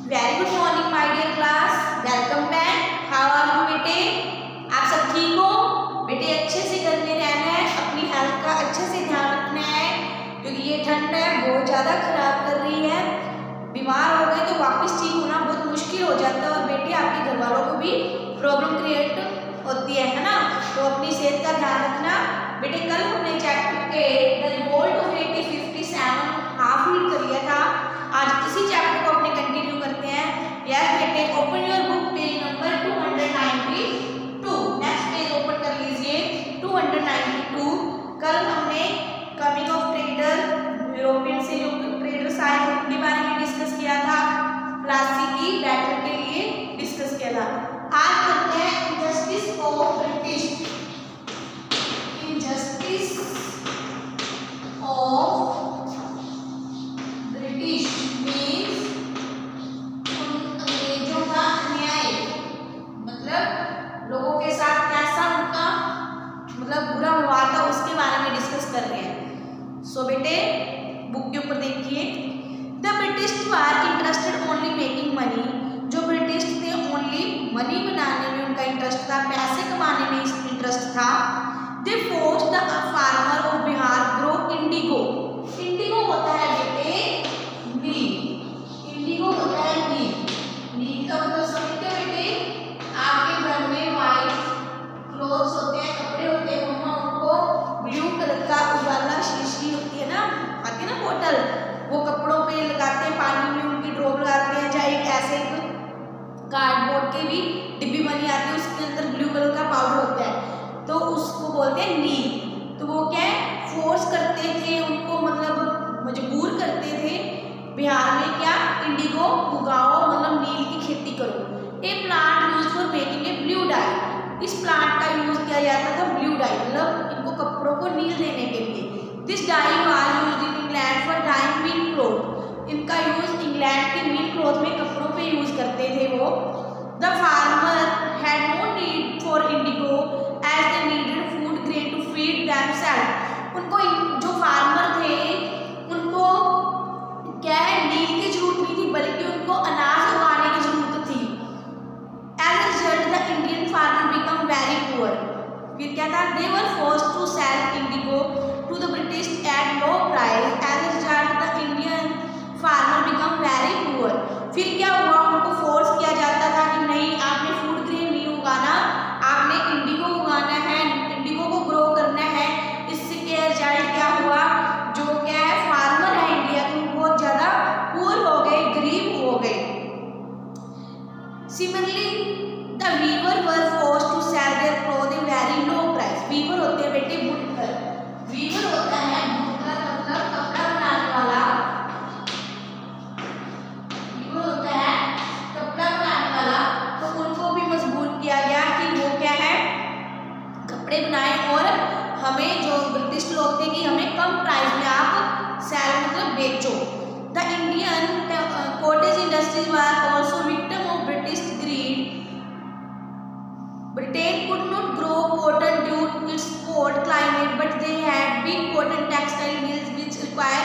Very good morning my dear class, welcome back. How are you बेटे? आप सब ठीक हो? बेटे अच्छे से घर में रहना है, अपनी हेल्थ का अच्छे से ध्यान रखना है, क्योंकि ये ठंड है बहुत ज़्यादा खराब कर रही है। बीमार हो गए तो वापस ठीक होना बहुत मुश्किल हो जाता है, और बेटे आपके घर वालों को भी प्रॉब्लम क्रिएट होती है ना। तो अपनी सेहत का ध्यान रखना। बेटे कल हमने चैप्टर के the revolt of 1857 half read कर लिया था। आज इसी चैप्टर को अपने कंटिन्यू करते हैं। यस बेटे, open your book page number 292। Next page open कर लीजिए 292। कल हमने कमिंग ऑफ ट्रेडर, यूरोपियन से जो ट्रेडर्स आए उनके बारे में डिस्कस किया था, प्लासी की बैटल के लिए डिस्कस किया था। आज करते हैं injustice of British, injustice of British means अंग्रेजों का अन्याय, मतलब लोगों के साथ कैसा उनका मतलब बुरा व्यवहार था उसके बारे में डिस्कस कर रहे हैं। सो बेटे बुक के ऊपर देखिए, the British were interested only making money. जो ब्रिटिश थे ओनली मनी बनाने में उनका इंटरेस्ट था, पैसे कमाने में इंटरेस्ट था। दे forced the farmer of Bihar grow Indigo. Indigo होता है बेटे नील, इंडिगो होता है नील। नील का मतलब समझते हो बेटे? आपके घर में व्हाइट क्लोथ्स होते हैं, कपड़े होते हैं, मम्मा उनको ब्लू कलर का उजाला शीशी होती है ना, आती है ना बोतल, वो कपड़ों पे लगाते हैं, पानी में उनकी ड्रॉप लगाते हैं, चाहे एक ऐसे कार्डबोर्ड के भी डिब्बी बनी आती है, उसके अंदर ब्लू कलर का पाउडर होता है, तो उसको बोलते हैं नील। तो वो क्या है, फोर्स करते थे उनको, मतलब मजबूर करते थे बिहार में क्या इंडिगो उगाओ, मतलब नील की खेती करो। A plant use for making a blue dye. इस प्लांट का यूज किया जाता था ब्लू डाई, मतलब इनको कपड़ों को नील देने के लिए। This dye was used in England for dyeing mill cloth. इनका यूज इंग्लैंड के मिल क्लॉथ में कपड़ों पे यूज करते थे वो। The farmer had no need for indigo as they needed food grain to feed themselves. उनको जो फार्मर थे उनको क्या है, नील की जरूरत नहीं थी, बल्कि उनको अनाज उगाने की जरूरत थी। As a result the Indian farmer become very poor. फिर क्या था, they were forced to sell indigo to the British at low price. As a result the Indian farmer become very poor. फिर क्या हुआ, उनको फोर्स किया जाता था कि नहीं, आपने फूड ग्रेन नहीं उगाना, आपने इंडिगो उगाना है, इंडिगो को ग्रो करना है। इससे क्या रिजल्ट क्या हुआ, जो क्या है फार्मर है इंडिया के बहुत ज्यादा पुअर हो गए, गरीब हो गए। Similarly the weaver were forced to sell their clothing very low price. Weaver होते हैं बेटे बुनकर, वीवर होता है बुनकर, मतलब कपड़ा बनाने वाला, वीवर होता है कपड़ा बनाने वाला। तो उनको भी मजबूर किया गया कि वो क्या है कपड़े बनाए, और हमें जो ब्रिटिश लोग थे कि हमें कम प्राइस में आप सेल मतलब बेचो। The Indian cottage industries were also victim of British greed. Britain could not grow cotton due to its cold climate, but they had big cotton textile mills which require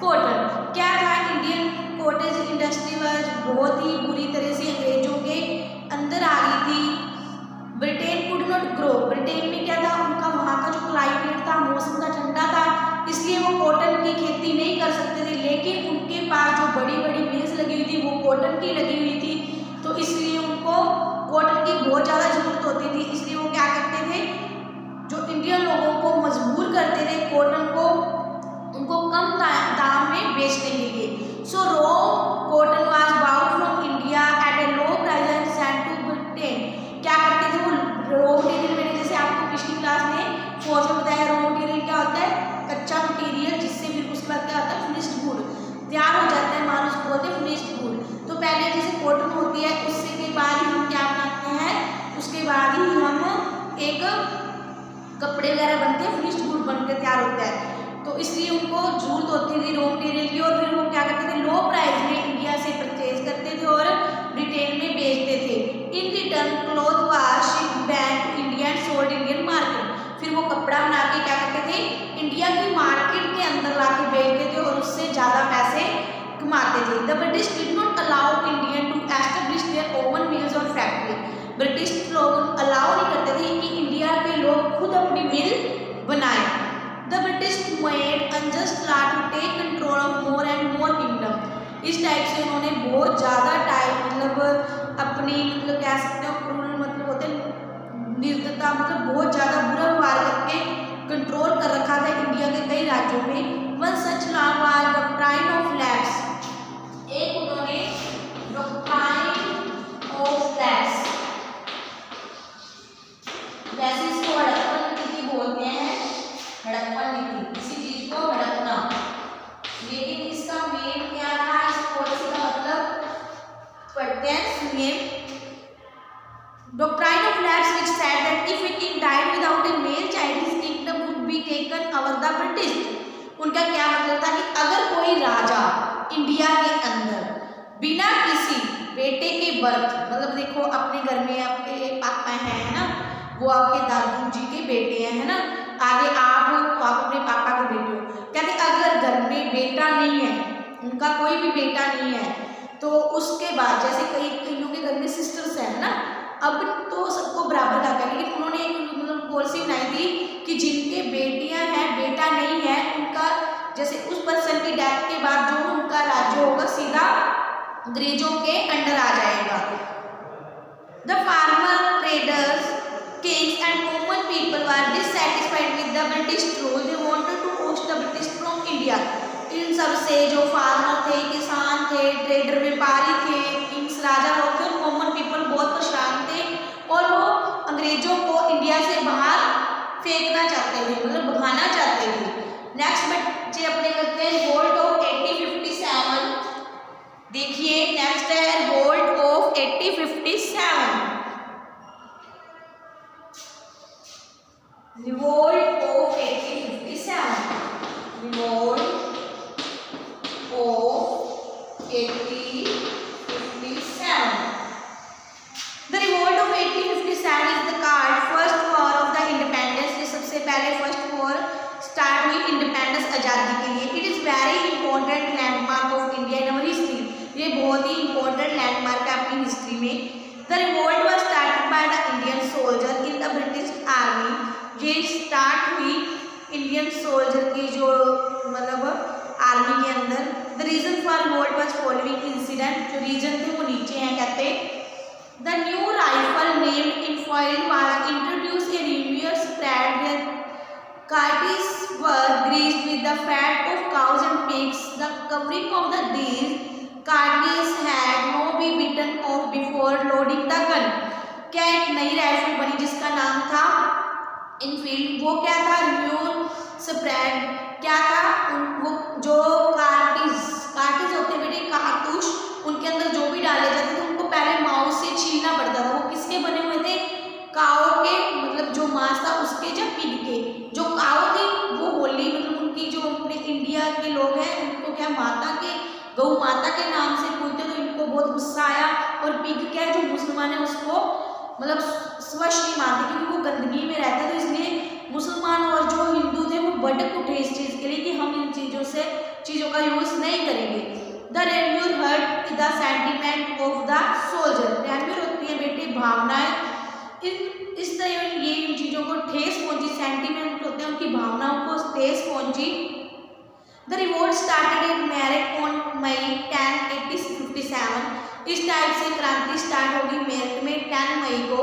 cotton. क्या था, Indian cottage industry बहुत ही बुरी तरह से अंग्रेजों के अंदर आ गई थी। Britain could not grow, Britain में क्या था, उनका वहाँ का जो क्लाइमेट था, मौसम था, ठंडा था, इसलिए वो कॉटन की खेती नहीं कर सकते थे। लेकिन उनके पास जो बड़ी बड़ी मिल्स लगी हुई थी वो कॉटन की लगी हुई थी, तो इसलिए उनको कॉटन की बहुत ज़्यादा जरूरत होती थी। इसलिए वो क्या करते थे, जो इंडियन लोगों को मजबूर करते थे कॉटन को उनको कम दाम में बेचने के लिए। So raw cotton was bought from India at a low price and sent to Britain. क्या करते थे वो, रॉ मटेरियल, मैंने जैसे आपको पिछली क्लास में फोर्थ में बताया, रॉ मटेरियल क्या होता है, कच्चा मटेरियल, जिससे फिर उसके बाद क्या होता है फिनिश्ड गुड तैयार हो जाता है, माल उसको बोलते हैं फिनिश्ड गुड। तो पहले जैसे कॉटन होती है, उससे के बाद ही हम क्या बनाते हैं, उसके बाद ही हम एक कपड़े वगैरह बनते हैं, फिनिश्ड गुड बनकर तैयार होता है। तो इसलिए उनको जरूरत होती थी रॉ मटेरियल की, और फिर वो क्या करते थे, लो प्राइस में इंडिया से परचेज करते थे और ब्रिटेन में बेचते थे। In return cloth was shipped back to India and sold Indian market. फिर वो कपड़ा बना के क्या करते थे, इंडिया की मार्केट के अंदर ला के बेचते थे और उससे ज़्यादा पैसे कमाते थे। The British did not allow Indian इस टाइप से उन्होंने बहुत ज़्यादा टाइम मतलब अपनी मतलब कह सकते हो क्रूर मतलब होते निर्दयता मतलब बहुत ज़्यादा बुरा व्यवहार करके कंट्रोल कर रखा था इंडिया के कई राज्यों में। One such law was doctrine of lapse, एक उन्होंने डॉक्ट्राइन ऑफ लैप्स, वैसे इसको हड़प्पन नीति बोलते हैं, हड़प्पन नीति, किसी चीज को हड़पना, लेकिन इसका मेन क्या था, इस पॉलिसी का मतलब पढ़ते हैं, सुनिए। Doctrine of lapse which said that if a king died without a male child, his kingdom would be taken over the British. उनका क्या मतलब था कि अगर कोई राजा इंडिया के अंदर बिना किसी बेटे के बर्थ, मतलब देखो अपने घर में आपके पापा हैं है ना, वो आपके दादू जी के बेटे हैं है ना, आगे आप हो तो आप अपने पापा के बेटे हो, कहते अगर घर में बेटा नहीं है, उनका कोई भी बेटा नहीं है, तो उसके बाद जैसे कईयों के घर में सिस्टर्स है ना, अब तो सबको बराबर का कर, लेकिन उन्होंने एक मतलब पॉलिसी बनाई थी कि जिनके बेटियां हैं बेटा नहीं है, उनका जैसे उस पर्सन की डेथ के बाद जो उनका राज्य होगा सीधा अंग्रेजों के अंडर आ जाएगा। The farmer, traders, kings and common people were dissatisfied with the British rule, they wanted to oust the British from India. इन सब से जो फार्मर थे, किसान थे, ट्रेडर व्यापारी थे, किंग्स राजा लोग थे, कॉमन पीपल बहुत परेशान थे और वो अंग्रेजों को इंडिया से बाहर फेंकना चाहते थे, मतलब भगाना चाहते थे। नेक्स्ट बच्चे अपने करते हैं रिवोल्ट ऑफ 1857। देखिए नेक्स्ट है revolt of 1857। Revolt of 1857, revolt of 1857. The revolt of 1857 is the called first war of the independence। ये सबसे पहले फर्स्ट वॉर स्टार्ट हुई इंडिपेंडेंस आज़ादी के लिए। It is very important landmark of India in our history, ये बहुत ही इंपॉर्टेंट लैंडमार्क है अपनी हिस्ट्री में। The revolt was started by the Indian soldier in the British army. ये स्टार्ट हुई इंडियन सोल्जर की जो मतलब आर्मी के अंदर। The reason for revolt was following incident, जो रीजन थे वो नीचे हैं, कहते the new rifle named Enfield was introduced in newer spread their cartridges were greased with the fat of cows and pigs. The covering of the these cartridges had no be bitten off before loading the gun. क्या एक नई rifle बनी जिसका नाम था Enfield, वो क्या था न्यूयर स्प्रेड, क्या था वो जो कार्टिस होते बेटे कारतूस, उनके अंदर जो भी डाले जाते थे उनको पहले माउस से छीलना पड़ता था। वो किसके बने हुए थे, काऊ के, मतलब जो मांस था उसके या पिग के। जो काऊ थी वो होली मतलब उनकी जो अपने इंडिया के लोग हैं उनको क्या माता के, गौ माता के नाम से पूछते, तो इनको बहुत गुस्सा आया। और पिग क्या है जो मुसलमान है उसको मतलब स्वच्छ नहीं मानते क्योंकि वो गंदगी में रहता है, तो इसलिए मुसलमान और जो हिंदू थे वो भड़क उठे इस चीज़ के लिए कि हम इन चीज़ों का यूज़ नहीं करेंगे। The rumour hurt the sentiment of the soldier. Rumour होती है बेटे भावनाएं, इस तरह ये इन चीज़ों को ठेस पहुंची, सेंटिमेंट होते हैं उनकी भावनाओं को ठेस पहुंची। The revolt started in Meerut on May 10, 1857। इस टाइप से क्रांति स्टार्ट होगी मेरठ में 10 मई को।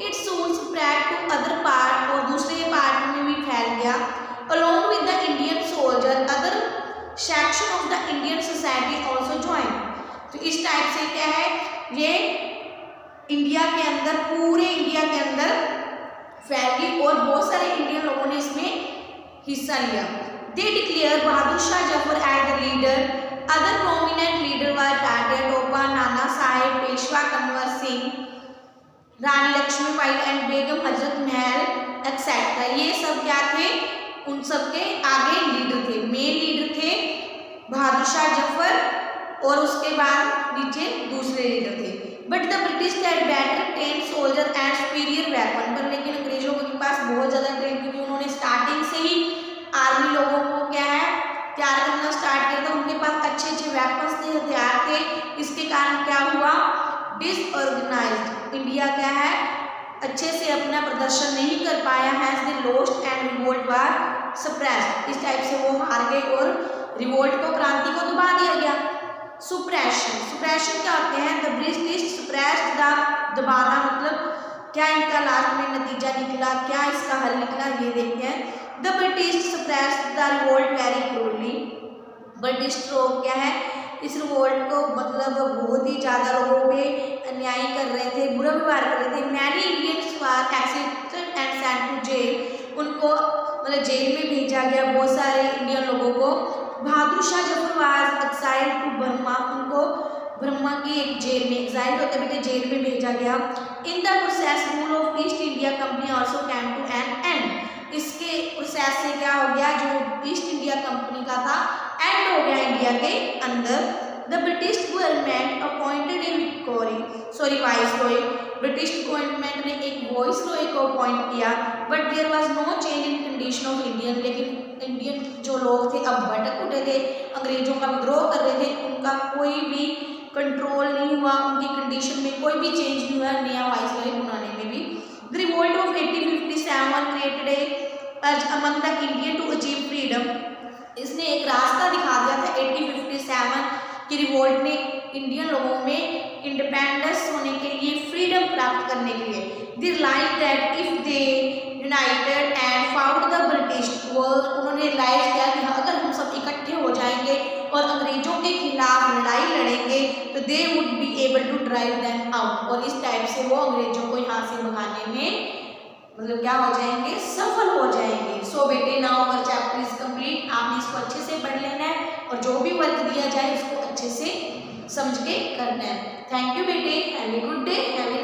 It soon spread to other part, और दूसरे पार्ट में भी फैल गया। Along with the Indian soldier other section of the Indian society also join. तो इस टाइप से क्या है, ये इंडिया के अंदर, पूरे इंडिया के अंदर फैल गई और बहुत सारे इंडियन लोगों ने इसमें हिस्सा लिया। They declare Bahadur Shah Zafar as the leader. Other prominent leader were Tatya Tope, Nana Sahib, Peshwa Kunwar Singh, Rani Lakshmibai and Begum Hazrat Mahal etcetera. ये सब क्या थे, उन सब के आगे लीडर थे। मेन लीडर थे बहादुर शाह जफर और उसके बाद नीचे दूसरे लीडर थे। But the British had better train soldier and superior weapon. पर लेकिन अंग्रेजों के पास बहुत ज़्यादा ट्रेन, क्योंकि उन्होंने स्टार्टिंग से ही आर्मी लोगों को क्या है तैयार करना स्टार्ट किया था। उनके पास अच्छे अच्छे वेपन्स थे, हथियार थे। इसके कारण क्या हुआ, डिसऑर्गेनाइज्ड इंडिया क्या है अच्छे से अपना प्रदर्शन नहीं कर पाया है। They lost and revolt were suppressed. इस टाइप से वो हार गए और रिवोल्ट को, क्रांति को दबा दिया गया। सुप्रेशन। सुप्रेशन क्या होते हैं? द ब्रिटिश सुप्रेस्ड द, दबाना मतलब क्या इनका लास्ट में नतीजा निकला, क्या इसका हल निकला, ये देखते हैं। The British suppressed the revolt very cruelly. British लोग क्या है, इस रिवोल्ट को मतलब बहुत ही ज़्यादा लोगों पे अन्याय कर रहे थे, बुरा व्यवहार कर रहे थे। Many Indians were accepted and sent to jail. उनको मतलब जेल में भेजा गया बहुत सारे इंडियन लोगों को। Bahadur Shah Zafar was exiled to Burma. उनको बर्मा की एक जेल में, एक्साइल्ड होते बेटे जेल में भेजा गया। In the process rule of East India Company also came to an end. इसके प्रोसेस से क्या हो गया, जो ईस्ट इंडिया कंपनी का था एंड हो गया इंडिया के अंदर। The British government appointed a viceroy. British government ने एक वाइसरॉय को अपॉइंट किया। But there was no change in condition of Indian. लेकिन इंडियन जो लोग थे अब भटक उठे थे, अंग्रेजों का विद्रोह कर रहे थे, उनका कोई भी कंट्रोल नहीं हुआ, उनकी कंडीशन में कोई भी चेंज नहीं हुआ नया वाइसरॉय बनाने में भी। The revolt of 1857 created a urge among the Indian to achieve freedom. इसने एक रास्ता दिखा दिया था 1857 की रिवोल्ट ने इंडियन लोगों में इंडिपेंडेंस होने के लिए, फ्रीडम प्राप्त करने के लिए। They realise that if they united and fought the British world. उन्होंने रियलाइज किया कि अगर हम सब इकट्ठे हो जाएंगे और अंग्रेजों के खिलाफ लड़ाई लड़ेंगे तो they would be able to drive them out. और इस टाइप से वो अंग्रेजों को यहाँ से भगाने में मतलब क्या हो जाएंगे, सफल हो जाएंगे। सो बेटे now our chapter is complete. आपने इसको अच्छे से पढ़ लेना है और जो भी वर्क दिया जाए उसको अच्छे से समझ के करना है। थैंक यू बेटे, have a good day, have a